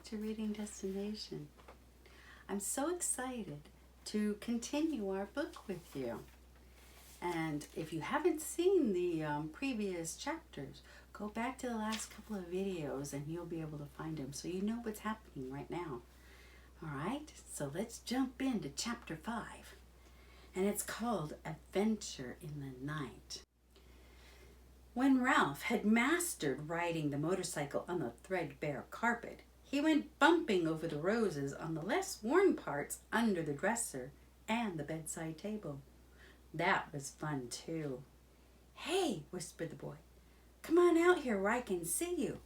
to Reading Destination. I'm so excited to continue our book with you. And if you haven't seen the previous chapters, go back to the last couple of videos and you'll be able to find them so you know what's happening right now. All right, so let's jump into chapter 5. And it's called Adventure in the Night. When Ralph had mastered riding the motorcycle on the threadbare carpet, he went bumping over the roses on the less worn parts under the dresser and the bedside table. That was fun too. "Hey," whispered the boy, "come on out here where I can see you."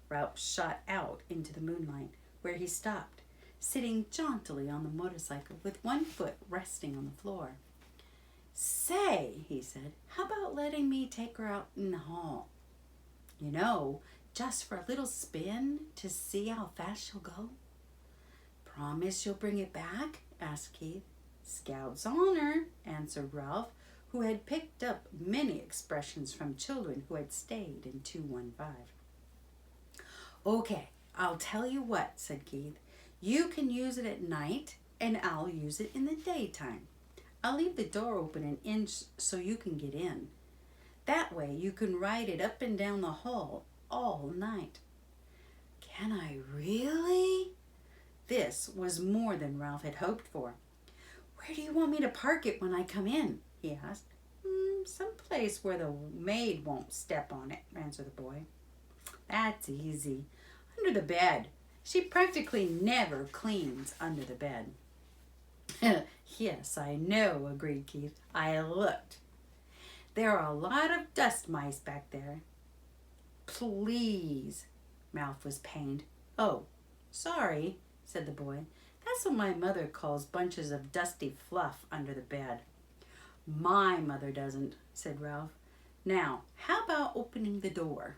Ralph shot out into the moonlight, where he stopped, sitting jauntily on the motorcycle with one foot resting on the floor. "Say," he said, "how about letting me take her out in the hall? You know, just for a little spin to see how fast she'll go." "Promise you'll bring it back?" asked Keith. "Scout's honor," answered Ralph, who had picked up many expressions from children who had stayed in 215. "Okay, I'll tell you what," said Keith. "You can use it at night, and I'll use it in the daytime. I'll leave the door open an inch so you can get in. That way you can ride it up and down the hall all night." "Can I really?" This was more than Ralph had hoped for. "Where do you want me to park it when I come in?" he asked. Some place where the maid won't step on it," answered the boy. "That's easy. Under the bed. She practically never cleans under the bed." "Yes, I know," agreed Keith. "I looked. There are a lot of dust mice back there." "Please." Ralph was pained. "Oh, sorry," said the boy. "That's what my mother calls bunches of dusty fluff under the bed." "My mother doesn't," said Ralph. "Now, how about opening the door?"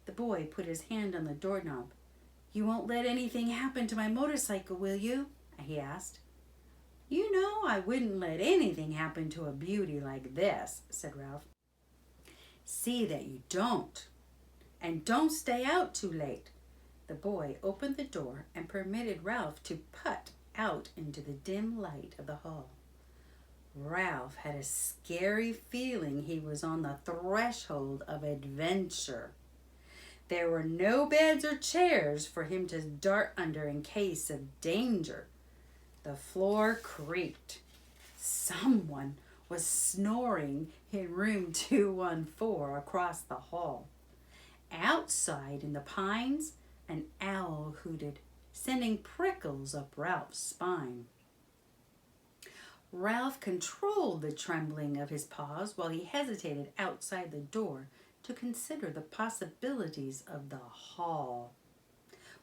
The boy put his hand on the doorknob. "You won't let anything happen to my motorcycle, will you?" he asked. "You know I wouldn't let anything happen to a beauty like this," said Ralph. "See that you don't. And don't stay out too late." The boy opened the door and permitted Ralph to putt out into the dim light of the hall. Ralph had a scary feeling he was on the threshold of adventure. There were no beds or chairs for him to dart under in case of danger. The floor creaked. Someone was snoring in room 214 across the hall. Outside in the pines, an owl hooted, sending prickles up Ralph's spine. Ralph controlled the trembling of his paws while he hesitated outside the door to consider the possibilities of the hall,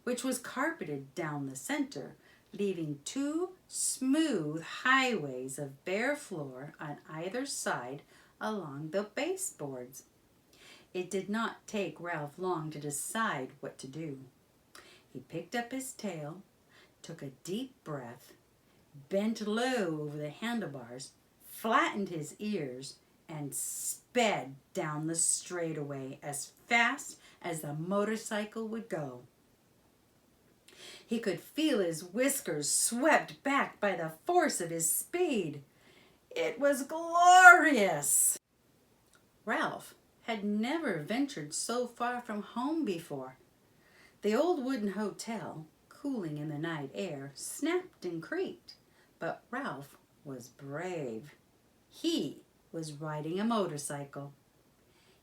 which was carpeted down the center, leaving 2 smooth highways of bare floor on either side along the baseboards. It did not take Ralph long to decide what to do. He picked up his tail, took a deep breath, bent low over the handlebars, flattened his ears, and sped down the straightaway as fast as the motorcycle would go. He could feel his whiskers swept back by the force of his speed. It was glorious! Ralph had never ventured so far from home before. The old wooden hotel, cooling in the night air, snapped and creaked, but Ralph was brave. He was riding a motorcycle.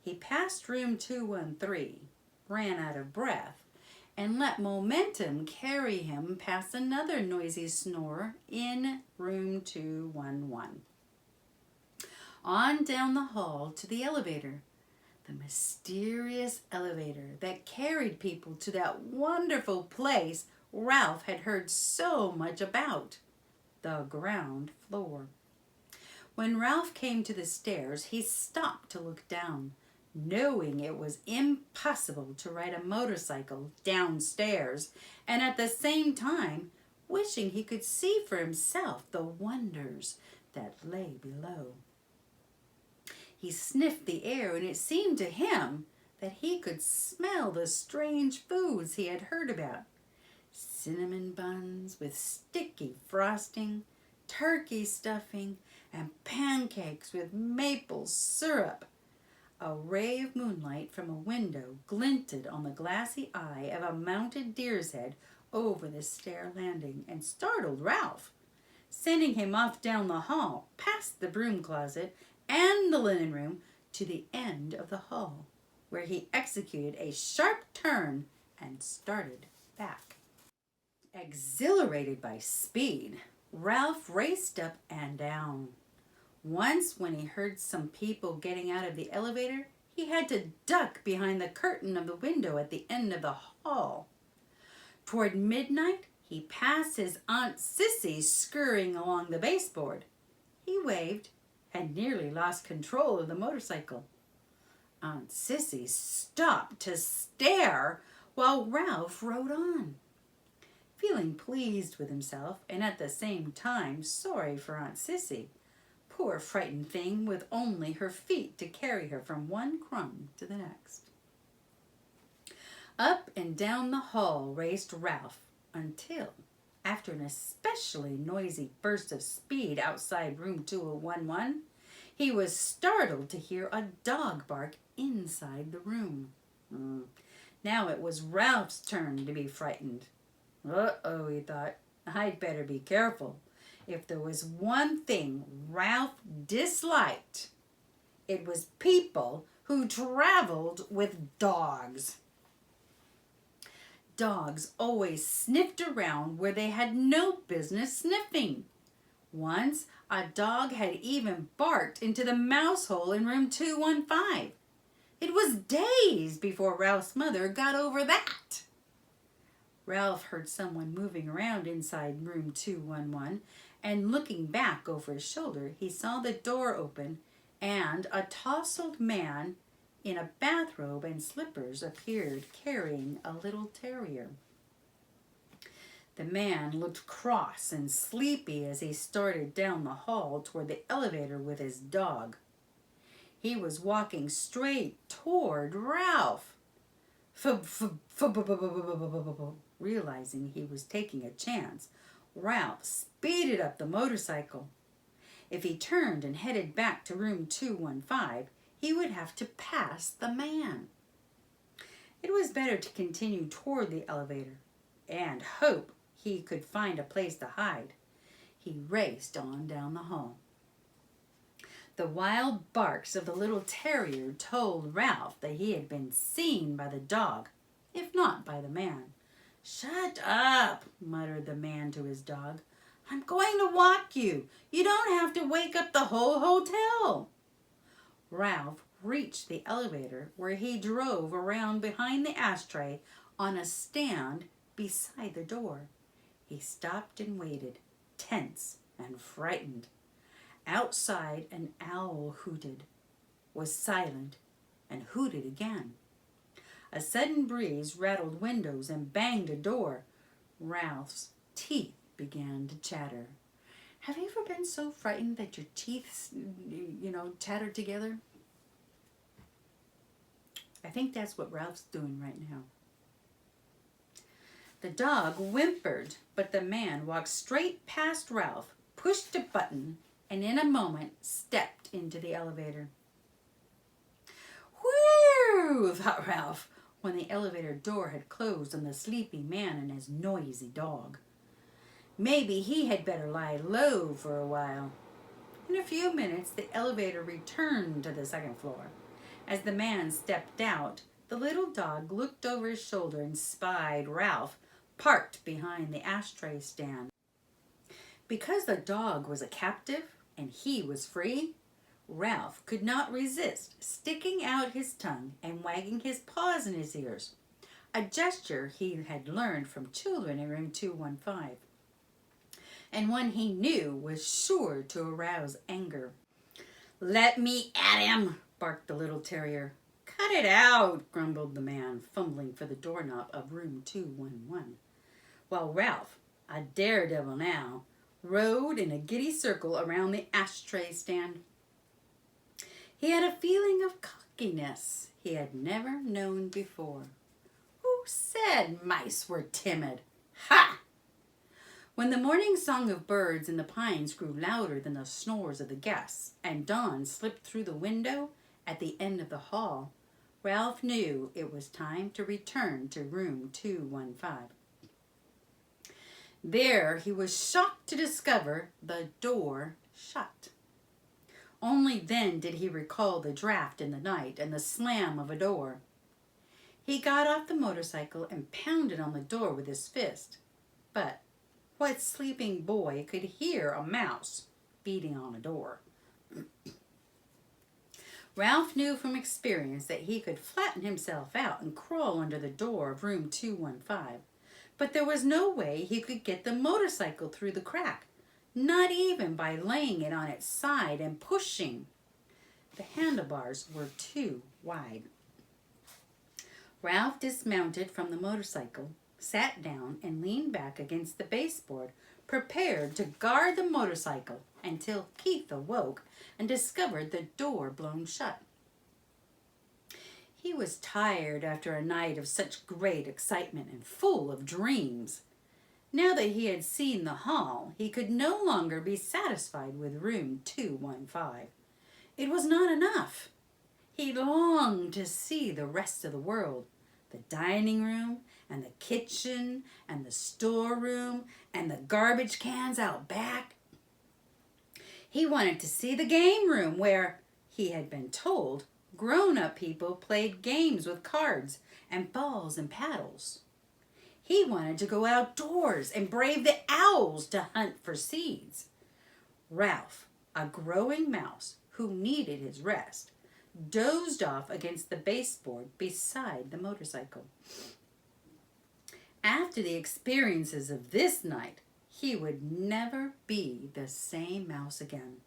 He passed room 213, ran out of breath, and let momentum carry him past another noisy snorer in room 211. On down the hall to the elevator. The mysterious elevator that carried people to that wonderful place Ralph had heard so much about, the ground floor. When Ralph came to the stairs, he stopped to look down, knowing it was impossible to ride a motorcycle downstairs, and at the same time wishing he could see for himself the wonders that lay below. He sniffed the air, and it seemed to him that he could smell the strange foods he had heard about. Cinnamon buns with sticky frosting, turkey stuffing, and pancakes with maple syrup. A ray of moonlight from a window glinted on the glassy eye of a mounted deer's head over the stair landing and startled Ralph, sending him off down the hall, past the broom closet and the linen room, to the end of the hall, where he executed a sharp turn and started back. Exhilarated by speed, Ralph raced up and down. Once, when he heard some people getting out of the elevator, he had to duck behind the curtain of the window at the end of the hall. Toward midnight, he passed his Aunt Sissy scurrying along the baseboard. He waved and nearly lost control of the motorcycle. Aunt Sissy stopped to stare while Ralph rode on. Feeling pleased with himself and at the same time sorry for Aunt Sissy, poor frightened thing with only her feet to carry her from one crumb to the next. Up and down the hall raced Ralph until, after an especially noisy burst of speed outside room 2011, he was startled to hear a dog bark inside the room. Now it was Ralph's turn to be frightened. Uh-oh, he thought, I'd better be careful. If there was one thing Ralph disliked, it was people who traveled with dogs. Dogs always sniffed around where they had no business sniffing. Once, a dog had even barked into the mouse hole in room 215. It was days before Ralph's mother got over that. Ralph heard someone moving around inside room 211, and looking back over his shoulder, he saw the door open and a tousled man in a bathrobe and slippers appeared carrying a little terrier. The man looked cross and sleepy as he started down the hall toward the elevator with his dog. He was walking straight toward Ralph. Realizing he was taking a chance, Ralph speeded up the motorcycle. If he turned and headed back to room 215, he would have to pass the man. It was better to continue toward the elevator and hope he could find a place to hide. He raced on down the hall. The wild barks of the little terrier told Ralph that he had been seen by the dog, if not by the man. "Shut up," muttered the man to his dog. "I'm going to walk you. You don't have to wake up the whole hotel." Ralph reached the elevator where he drove around behind the ashtray on a stand beside the door. He stopped and waited, tense and frightened. Outside, an owl hooted, was silent, and hooted again. A sudden breeze rattled windows and banged a door. Ralph's teeth began to chatter. Have you ever been so frightened that your teeth, chattered together? I think that's what Ralph's doing right now. The dog whimpered, but the man walked straight past Ralph, pushed a button, and in a moment stepped into the elevator. "Whew," thought Ralph, when the elevator door had closed on the sleepy man and his noisy dog. Maybe he had better lie low for a while. In a few minutes, the elevator returned to the second floor. As the man stepped out, the little dog looked over his shoulder and spied Ralph parked behind the ashtray stand. Because the dog was a captive and he was free, Ralph could not resist sticking out his tongue and wagging his paws in his ears, a gesture he had learned from children in room 215, and one he knew was sure to arouse anger. "Let me at him," barked the little terrier. "Cut it out," grumbled the man, fumbling for the doorknob of room 211, while Ralph, a daredevil now, rode in a giddy circle around the ashtray stand. He had a feeling of perkiness he had never known before. Who said mice were timid? Ha! When the morning song of birds in the pines grew louder than the snores of the guests, and dawn slipped through the window at the end of the hall, Ralph knew it was time to return to room 215. There he was shocked to discover the door shut. Only then did he recall the draft in the night and the slam of a door. He got off the motorcycle and pounded on the door with his fist. But what sleeping boy could hear a mouse beating on a door? Ralph knew from experience that he could flatten himself out and crawl under the door of room 215, but there was no way he could get the motorcycle through the crack, not even by laying it on its side and pushing. The handlebars were too wide. Ralph dismounted from the motorcycle, sat down, and leaned back against the baseboard, prepared to guard the motorcycle until Keith awoke and discovered the door blown shut. He was tired after a night of such great excitement and full of dreams. Now that he had seen the hall, he could no longer be satisfied with room 215. It was not enough. He longed to see the rest of the world, the dining room and the kitchen and the storeroom and the garbage cans out back. He wanted to see the game room where, he had been told, grown-up people played games with cards and balls and paddles. He wanted to go outdoors and brave the owls to hunt for seeds. Ralph, a growing mouse who needed his rest, dozed off against the baseboard beside the motorcycle. After the experiences of this night, he would never be the same mouse again.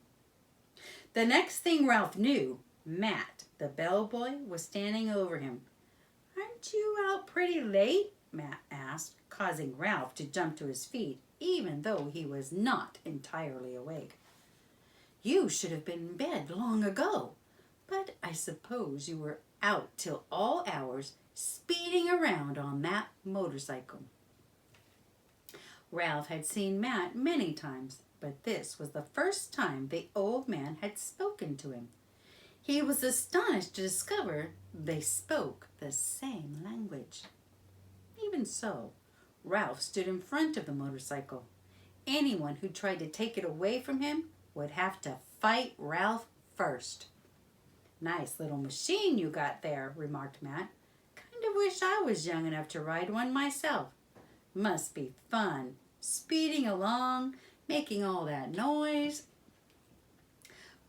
The next thing Ralph knew, Matt, the bellboy, was standing over him. "Aren't you out pretty late?" Matt asked, causing Ralph to jump to his feet, even though he was not entirely awake. "You should have been in bed long ago, but I suppose you were out till all hours, speeding around on that motorcycle." Ralph had seen Matt many times, but this was the first time the old man had spoken to him. He was astonished to discover they spoke the same language. Even so, Ralph stood in front of the motorcycle. Anyone who tried to take it away from him would have to fight Ralph first. "Nice little machine you got there," remarked Matt. "Kind of wish I was young enough to ride one myself. Must be fun, speeding along, making all that noise."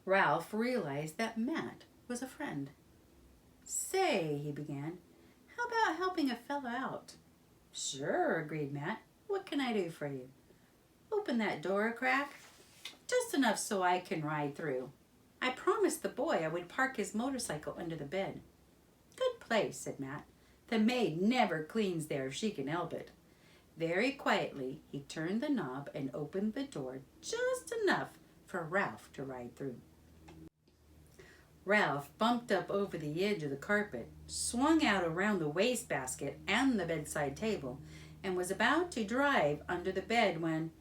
Ralph realized that Matt was a friend. "Say," he began, "how about helping a fellow out?" "Sure," agreed Matt. "What can I do for you?" "Open that door a crack, just enough so I can ride through. I promised the boy I would park his motorcycle under the bed." "Good place," said Matt. "The maid never cleans there if she can help it." Very quietly, he turned the knob and opened the door just enough for Ralph to ride through. Ralph bumped up over the edge of the carpet, swung out around the wastebasket and the bedside table, and was about to drive under the bed when,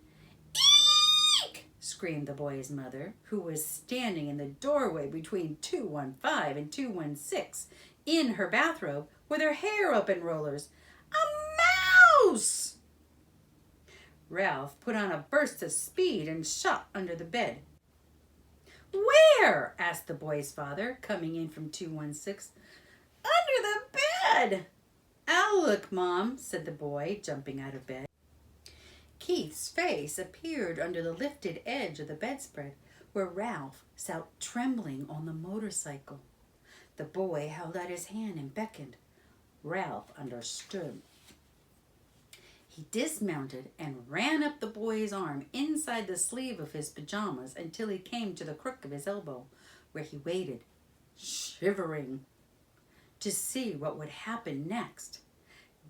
"Eek!" screamed the boy's mother, who was standing in the doorway between 215 and 216 in her bathrobe with her hair up in rollers. "A mouse!" Ralph put on a burst of speed and shot under the bed. "Where?" asked the boy's father, coming in from 216. "Under the bed." "I'll look, Mom," said the boy, jumping out of bed. Keith's face appeared under the lifted edge of the bedspread, where Ralph sat trembling on the motorcycle. The boy held out his hand and beckoned. Ralph understood. He dismounted and ran up the boy's arm inside the sleeve of his pajamas until he came to the crook of his elbow, where he waited, shivering, to see what would happen next.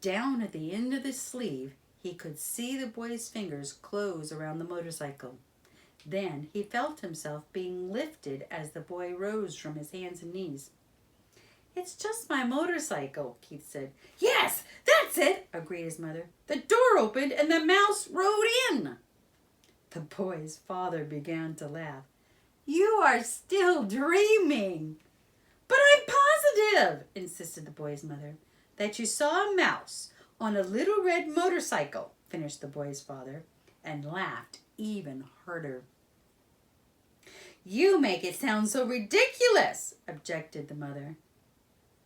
Down at the end of the sleeve, he could see the boy's fingers close around the motorcycle. Then he felt himself being lifted as the boy rose from his hands and knees. It's just my motorcycle, Keith said. Yes, that's it, agreed his mother. The door opened and the mouse rode in. The boy's father began to laugh. You are still dreaming. But I'm positive, insisted the boy's mother, that you saw a mouse on a little red motorcycle, finished the boy's father, and laughed even harder. You make it sound so ridiculous, objected the mother.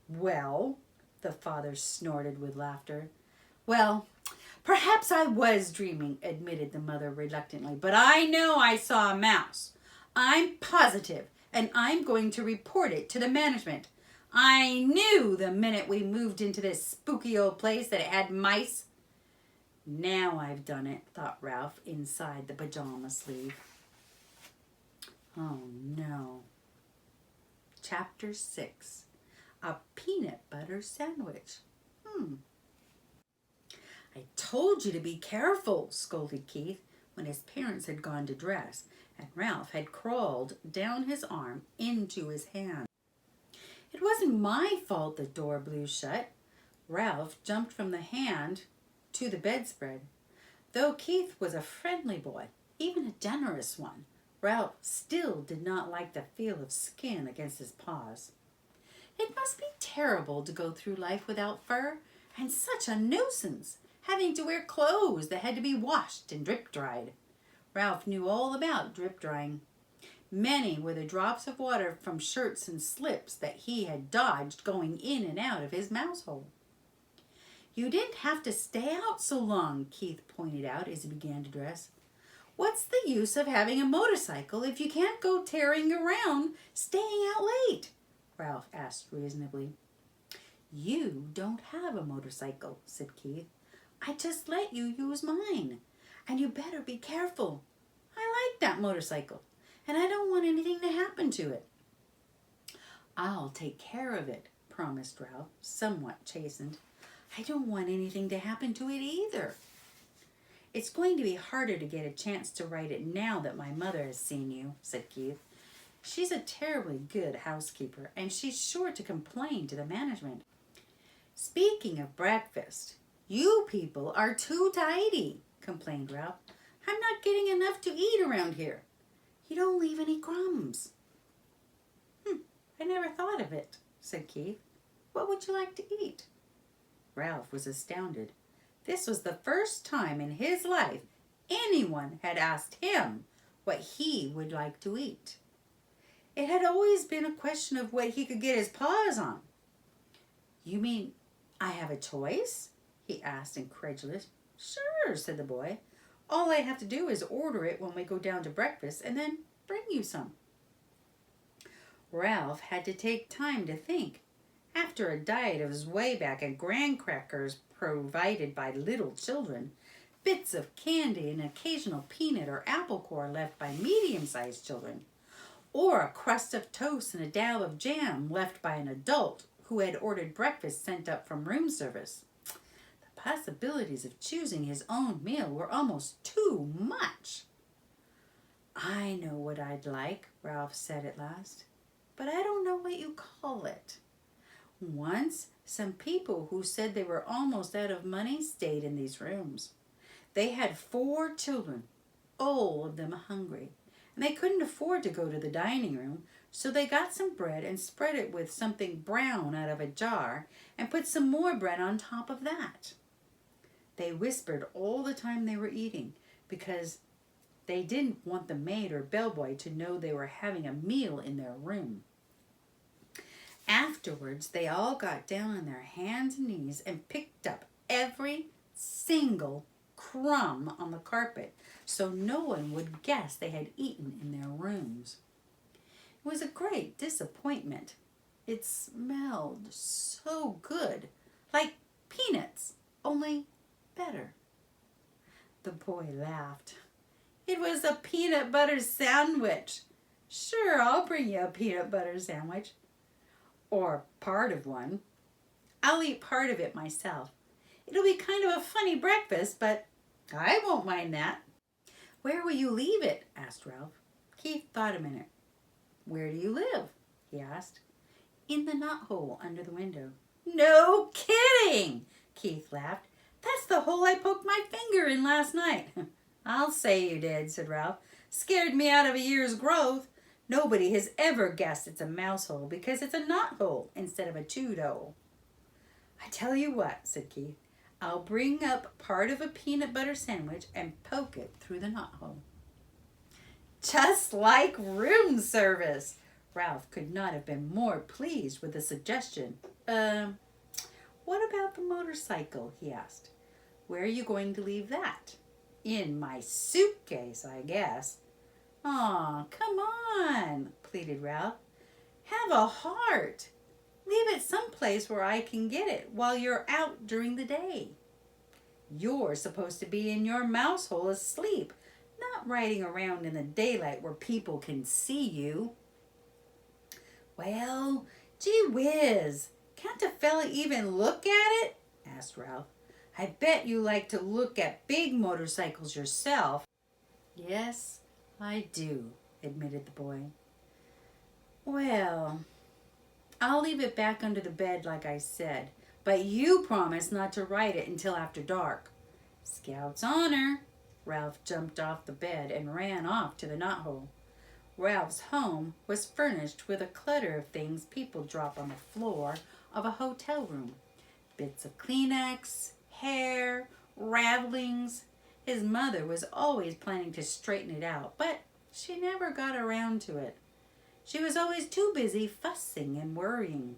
Well, the father snorted with laughter. Well, perhaps I was dreaming, admitted the mother reluctantly, but I know I saw a mouse. I'm positive, and I'm going to report it to the management. I knew the minute we moved into this spooky old place that it had mice. Now I've done it, thought Ralph inside the pajama sleeve. Oh no. Chapter 6. A peanut butter sandwich. I told you to be careful, scolded Keith when his parents had gone to dress and Ralph had crawled down his arm into his hand. It wasn't my fault the door blew shut. Ralph jumped from the hand to the bedspread. Though Keith was a friendly boy, even a generous one, Ralph still did not like the feel of skin against his paws. It must be terrible to go through life without fur, and such a nuisance, having to wear clothes that had to be washed and drip-dried. Ralph knew all about drip-drying. Many were the drops of water from shirts and slips that he had dodged going in and out of his mouse hole. You didn't have to stay out so long, Keith pointed out as he began to dress. What's the use of having a motorcycle if you can't go tearing around, staying out late? Ralph asked reasonably. You don't have a motorcycle, said Keith. I just let you use mine. And you better be careful. I like that motorcycle, and I don't want anything to happen to it. I'll take care of it, promised Ralph, somewhat chastened. I don't want anything to happen to it either. It's going to be harder to get a chance to write it now that my mother has seen you, said Keith. She's a terribly good housekeeper, and she's sure to complain to the management. Speaking of breakfast, you people are too tidy, complained Ralph. I'm not getting enough to eat around here. You don't leave any crumbs. I never thought of it, said Keith. What would you like to eat? Ralph was astounded. This was the first time in his life anyone had asked him what he would like to eat. It had always been a question of what he could get his paws on. You mean I have a choice? He asked, incredulous. Sure, said the boy. All I have to do is order it when we go down to breakfast and then bring you some. Ralph had to take time to think. After a diet of zwieback and graham crackers provided by little children, bits of candy and occasional peanut or apple core left by medium-sized children, or a crust of toast and a dab of jam left by an adult who had ordered breakfast sent up from room service. The possibilities of choosing his own meal were almost too much. I know what I'd like, Ralph said at last, but I don't know what you call it. Once, some people who said they were almost out of money stayed in these rooms. They had 4 children, all of them hungry, and they couldn't afford to go to the dining room, so they got some bread and spread it with something brown out of a jar and put some more bread on top of that. They whispered all the time they were eating because they didn't want the maid or bellboy to know they were having a meal in their room. Afterwards, they all got down on their hands and knees and picked up every single crumb on the carpet so no one would guess they had eaten in their rooms. It was a great disappointment. It smelled so good, like peanuts, only better. The boy laughed. It was a peanut butter sandwich. Sure, I'll bring you a peanut butter sandwich. Or part of one. I'll eat part of it myself. It'll be kind of a funny breakfast, but I won't mind that. Where will you leave it? Asked Ralph. Keith thought a minute. Where do you live? He asked. in the knothole under the window. No kidding, Keith laughed. That's the hole I poked my finger in last night. I'll say you did, said Ralph. Scared me out of a year's growth. Nobody has ever guessed it's a mouse hole because it's a knothole instead of a chewed hole. I tell you what, said Keith. I'll bring up part of a peanut butter sandwich and poke it through the knothole. Just like room service. Ralph could not have been more pleased with the suggestion. What about the motorcycle? He asked. Where are you going to leave that? In my suitcase, I guess. Aw, come on, pleaded Ralph. Have a heart. Leave it someplace where I can get it while you're out during the day. You're supposed to be in your mouse hole asleep, not riding around in the daylight where people can see you. Well, gee whiz, can't a fella even look at it? Asked Ralph. I bet you like to look at big motorcycles yourself. Yes, I do, admitted the boy. Well, I'll leave it back under the bed like I said, but you promise not to ride it until after dark. Scout's honor. Ralph jumped off the bed and ran off to the knothole. Ralph's home was furnished with a clutter of things people drop on the floor of a hotel room. Bits of Kleenex, hair, ravelings. His mother was always planning to straighten it out, but she never got around to it. She was always too busy fussing and worrying.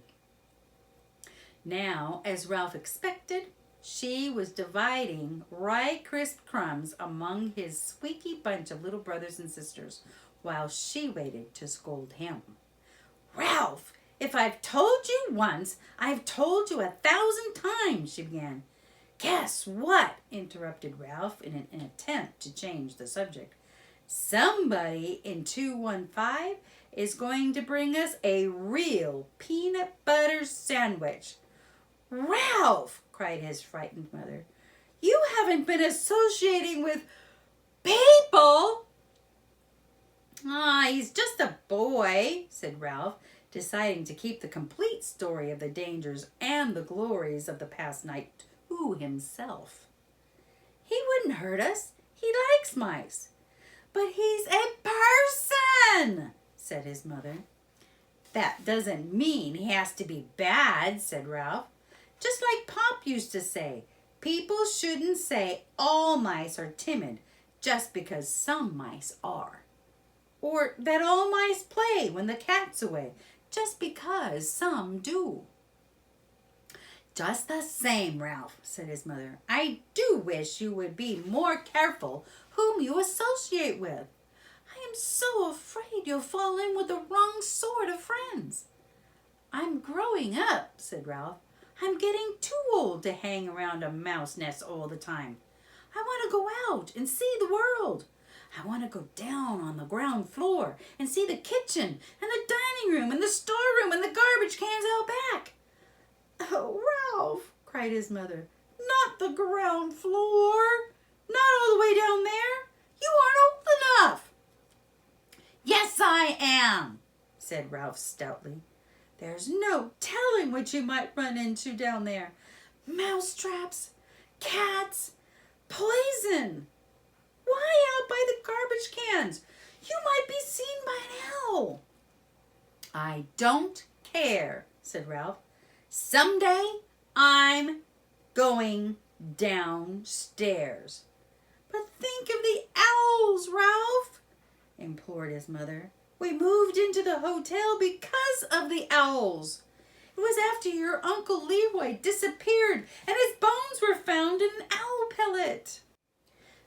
Now, as Ralph expected, she was dividing rye crisp crumbs among his squeaky bunch of little brothers and sisters, while she waited to scold him. Ralph, if I've told you once, I've told you 1,000 times, she began. Guess what? Interrupted Ralph in an attempt to change the subject. Somebody in 215 is going to bring us a real peanut butter sandwich. Ralph, cried his frightened mother, you haven't been associating with people. He's just a boy, said Ralph, deciding to keep the complete story of the dangers and the glories of the past night to himself. He wouldn't hurt us. He likes mice. But he's a person, said his mother. That doesn't mean he has to be bad, said Ralph. Just like Pop used to say, people shouldn't say all mice are timid just because some mice are. Or that all mice play when the cat's away just because some do. Just the same, Ralph, said his mother, I do wish you would be more careful whom you associate with. I am so afraid you'll fall in with the wrong sort of friends. I'm growing up, said Ralph. I'm getting too old to hang around a mouse nest all the time. I want to go out and see the world. I want to go down on the ground floor and see the kitchen and the dining room and the storeroom and the garbage cans out back. Oh, Ralph, cried his mother, not the ground floor. Not all the way down there. You aren't old enough. Yes, I am, said Ralph stoutly. There's no telling what you might run into down there. Mouse traps, cats, poison. Why out by the garbage cans? You might be seen by an owl. I don't care, said Ralph. Someday I'm going downstairs. But think of the owls, Ralph, implored his mother. We moved into the hotel because of the owls. It was after your Uncle Leroy disappeared and his bones were found in an owl pellet.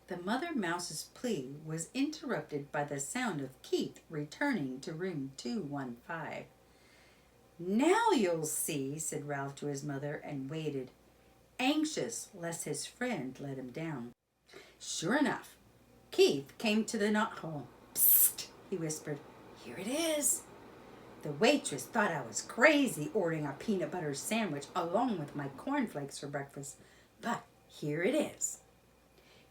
The mother mouse's plea was interrupted by the sound of Keith returning to room 215. Now you'll see, said Ralph to his mother, and waited, anxious lest his friend let him down. Sure enough, Keith came to the knothole. Psst, he whispered. Here it is. The waitress thought I was crazy ordering a peanut butter sandwich along with my cornflakes for breakfast, but here it is.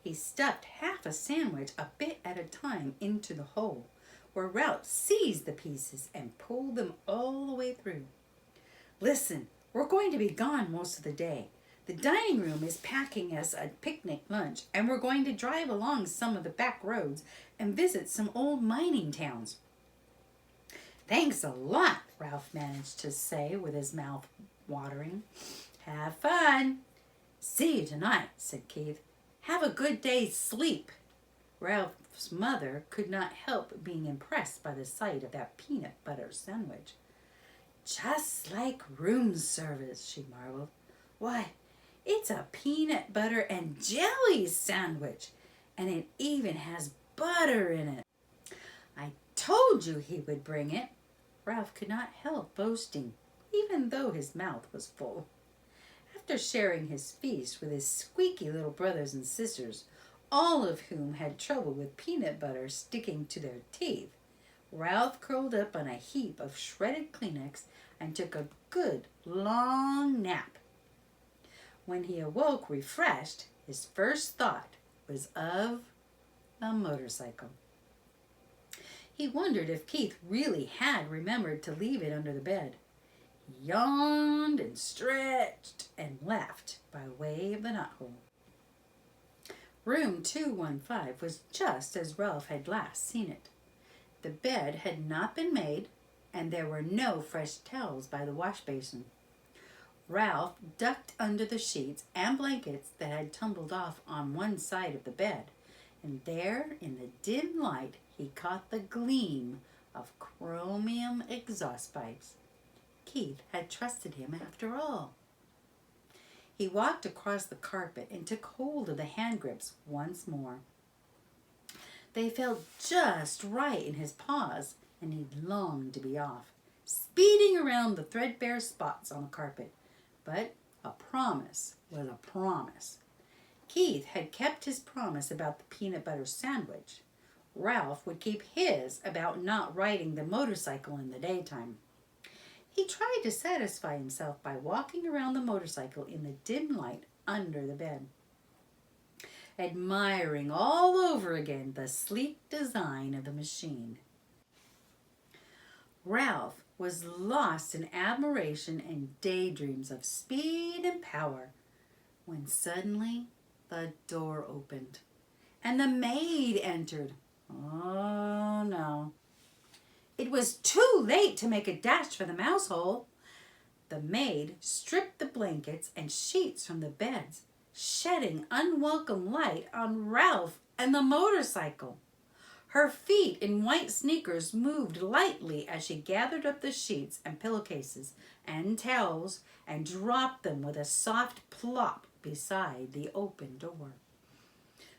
He stuffed half a sandwich a bit at a time into the hole, where Ralph seized the pieces and pulled them all the way through. Listen, we're going to be gone most of the day. The dining room is packing us a picnic lunch, and we're going to drive along some of the back roads and visit some old mining towns. Thanks a lot, Ralph managed to say with his mouth watering. Have fun. See you tonight, said Keith. Have a good day's sleep. Ralph's mother could not help being impressed by the sight of that peanut butter sandwich. Just like room service, she marveled. Why, it's a peanut butter and jelly sandwich, and it even has butter in it. I told you he would bring it. Ralph could not help boasting, even though his mouth was full. After sharing his feast with his squeaky little brothers and sisters, all of whom had trouble with peanut butter sticking to their teeth, Ralph curled up on a heap of shredded Kleenex and took a good long nap. When he awoke refreshed, his first thought was of a motorcycle. He wondered if Keith really had remembered to leave it under the bed. He yawned and stretched and left by way of the knothole. Room 215 was just as Ralph had last seen it. The bed had not been made, and there were no fresh towels by the wash basin. Ralph ducked under the sheets and blankets that had tumbled off on one side of the bed, and there in the dim light he caught the gleam of chromium exhaust pipes. Keith had trusted him after all. He walked across the carpet and took hold of the hand grips once more. They felt just right in his paws, and he longed to be off, speeding around the threadbare spots on the carpet. But a promise was a promise. Keith had kept his promise about the peanut butter sandwich. Ralph would keep his about not riding the motorcycle in the daytime. He tried to satisfy himself by walking around the motorcycle in the dim light under the bed, admiring all over again the sleek design of the machine. Ralph was lost in admiration and daydreams of speed and power when suddenly the door opened and the maid entered. Oh no. It was too late to make a dash for the mouse hole. The maid stripped the blankets and sheets from the beds, shedding unwelcome light on Ralph and the motorcycle. Her feet in white sneakers moved lightly as she gathered up the sheets and pillowcases and towels and dropped them with a soft plop beside the open door.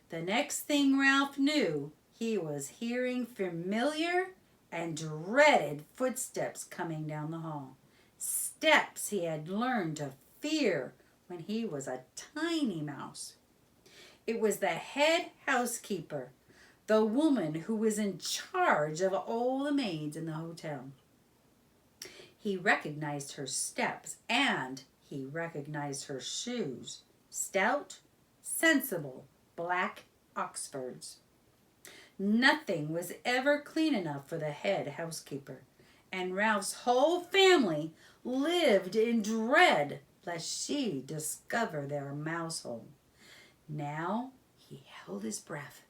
The next thing Ralph knew, he was hearing familiar and dreaded footsteps coming down the hall. Steps he had learned to fear when he was a tiny mouse. It was the head housekeeper, the woman who was in charge of all the maids in the hotel. He recognized her steps and he recognized her shoes. Stout, sensible, black Oxfords. Nothing was ever clean enough for the head housekeeper, and Ralph's whole family lived in dread lest she discover their mouse hole. Now he held his breath,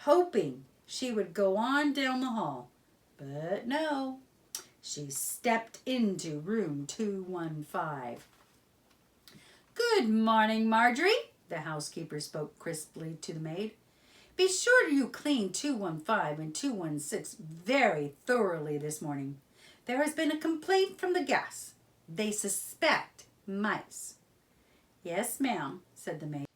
hoping she would go on down the hall. But no, she stepped into room 215. Good morning, Marjorie, the housekeeper spoke crisply to the maid. Be sure you clean 215 and 216 very thoroughly this morning. There has been a complaint from the gas. They suspect mice. Yes, ma'am, said the maid.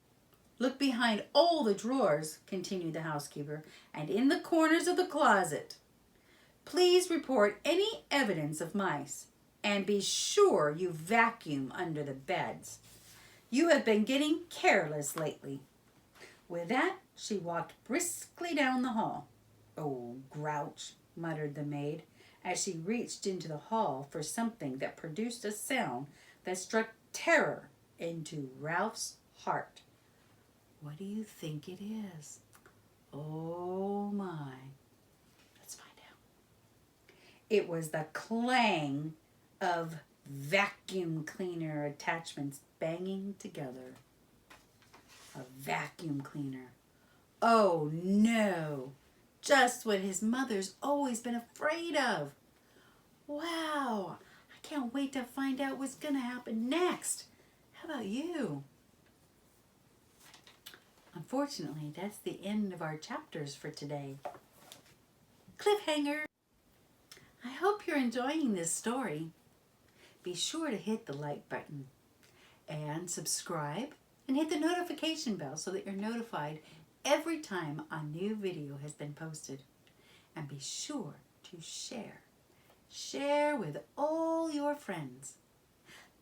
Look behind all the drawers, continued the housekeeper, and in the corners of the closet. Please report any evidence of mice, and be sure you vacuum under the beds. You have been getting careless lately. With that, she walked briskly down the hall. Oh, grouch, muttered the maid, as she reached into the hall for something that produced a sound that struck terror into Ralph's heart. What do you think it is? Oh my. Let's find out. It was the clang of vacuum cleaner attachments banging together. A vacuum cleaner. Oh no! Just what his mother's always been afraid of. Wow! I can't wait to find out what's going to happen next. How about you? Unfortunately, that's the end of our chapters for today. Cliffhanger! I hope you're enjoying this story. Be sure to hit the like button and subscribe and hit the notification bell so that you're notified every time a new video has been posted. And be sure to share. Share with all your friends.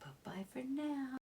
Bye-bye for now.